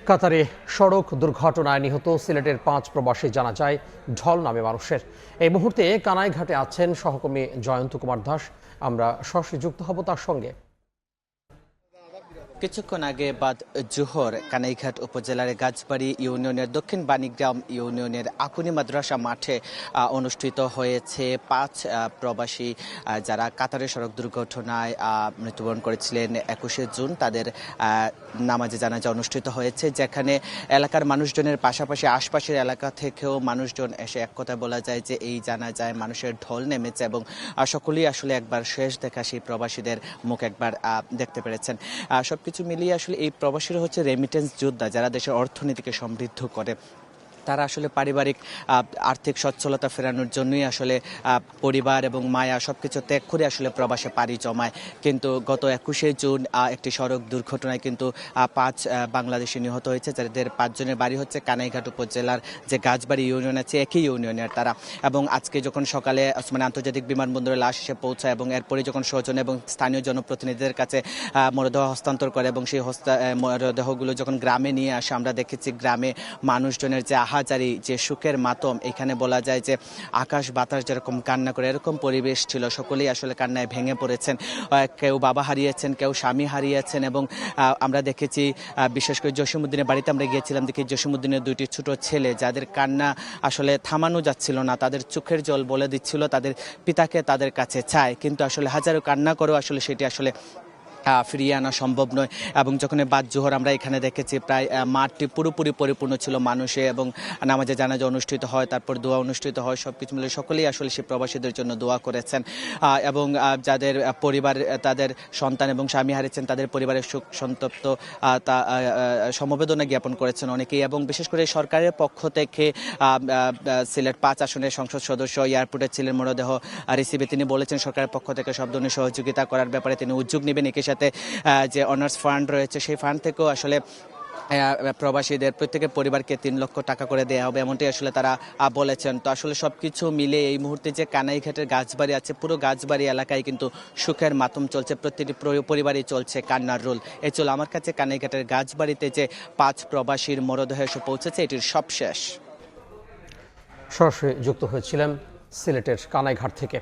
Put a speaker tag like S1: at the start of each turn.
S1: কাতারে সড়ক দুর্ঘটনায় নিহত সিলেটের 5 প্রবাসী জানা যায় ঢল নামে মানুষের। এই মুহূর্তে কানাইঘাটে আছেন সহকর্মী জয়ন্ত কুমার দাস। আমরা সরাসরি যুক্ত হব তার সঙ্গে।
S2: কিছুক্ষণ আগে বাদ জোহর কানাইঘাট উপজেলার গাছবাড়ি ইউনিয়নের দক্ষিণ বাণীগ্রাম ইউনিয়নের আকুনি মাদ্রাসা মাঠে অনুষ্ঠিত হয়েছে 5 প্রবাসী যারা কাতারের সড়ক দুর্ঘটনায় মৃত্যুবরণ করেছিলেন 21শে জুন। তাদের নামাজে জানাজা অনুষ্ঠিত হয়েছে, যেখানে এলাকার মানুষজনের পাশাপাশি আশপাশের এলাকা থেকেও মানুষজন এসে এক কথা বলা যায় যে এই জানাজায় মানুষের ঢল নেমেছে এবং সকলেই আসলে একবার শেষ দেখা সেই প্রবাসীদের মুখ একবার দেখতে পেরেছেন। সবকিছু মিলিয়ে আসলে এই প্রবাসীরা হচ্ছে রেমিটেন্স যোদ্ধা, যারা দেশের অর্থনীতিকে সমৃদ্ধ করে। তারা আসলে পারিবারিক আর্থিক সচ্ছলতা ফেরানোর জন্যই আসলে পরিবার এবং মায়া সবকিছু ত্যাগ করে আসলে প্রবাসে পাড়ি জমায়। কিন্তু গত 21শে জুন একটি সড়ক দুর্ঘটনায় কিন্তু 5 বাংলাদেশি নিহত হয়েছে, যাদের 5 জনের বাড়ি হচ্ছে কানাইঘাট উপজেলার যে গাছবাড়ি ইউনিয়ন আছে একই ইউনিয়নের তারা। এবং আজকে যখন সকালে ওসমানী আন্তর্জাতিক বিমানবন্দরে লাশ এসে পৌঁছায় এবং এরপরে যখন স্বজন এবং স্থানীয় জনপ্রতিনিধিদের কাছে মরদেহ হস্তান্তর করে এবং সেই মরদেহগুলো যখন গ্রামে নিয়ে আসে, আমরা দেখেছি গ্রামে মানুষজনের যে হাজারি, যে সুখের মাতম, এখানে বলা যায় যে আকাশ বাতাস যেরকম কান্না করে এরকম পরিবেশ ছিল। সকলেই আসলে কান্নায় ভেঙে পড়েছেন। কেউ বাবা হারিয়েছেন, কেউ স্বামী হারিয়েছেন এবং আমরা দেখেছি বিশেষ করে জসিমউদ্দিনের বাড়িতে আমরা গিয়েছিলাম, দেখি জসিমউদ্দিনের 2টি ছোট ছেলে যাদের কান্না আসলে থামানো যাচ্ছিল না, তাদের চোখের জল বলে দিচ্ছিল তাদের পিতাকে তাদের কাছে চায়, কিন্তু আসলে হাজারো কান্না করেও আসলে সেটি আসলে ফিরিয়ে আনা সম্ভব নয়। এবং যখন বাদ জোহর আমরা এখানে দেখেছি প্রায় মাঠটি পুরোপুরি পরিপূর্ণ ছিল মানুষে এবং নামাজে জানাজা অনুষ্ঠিত হয়, তারপর দোয়া অনুষ্ঠিত হয়। সব কিছু মিলে সকলেই আসলে সেই প্রবাসীদের জন্য দোয়া করেছেন এবং যাদের পরিবার তাদের সন্তান এবং স্বামী হারিয়েছেন তাদের পরিবারের শোক সন্তপ্ত সমবেদনা জ্ঞাপন করেছেন অনেকেই। এবং বিশেষ করে সরকারের পক্ষ থেকে সিলেট 5 আসনের সংসদ সদস্য এয়ারপোর্টে ছিলেন, মরদেহ রিসিভে তিনি বলেছেন সরকারের পক্ষ থেকে সব ধরনের সহযোগিতা করার ব্যাপারে তিনি উদ্যোগ নেবেন। একই সাথে যে অনার্স ফান্ড রয়েছে সেই ফান্ড থেকেও আসলে প্রবাসীদের প্রত্যেকের পরিবারকে 3 লক্ষ টাকা করে দেওয়া হবে, এমনটাই আসলে তারা বলেছেন। তো আসলে সবকিছু মিলে এই মুহূর্তে যে কানাইঘাটের গাছবাড়ি আছে, পুরো গাছবাড়ি এলাকায় কিন্তু সুখের মাতম চলছে, প্রতিটি পরিবারই চলছে কান্নার রোল। এই চল আমার কাছে কানাইঘাটের গাছবাড়িতে যে 5 প্রবাসীর মরদেহ এসে পৌঁছেছে এটির সব শেষ।
S1: সরাসরি যুক্ত হয়েছিলেন সিলেটের কানাইঘাট থেকে।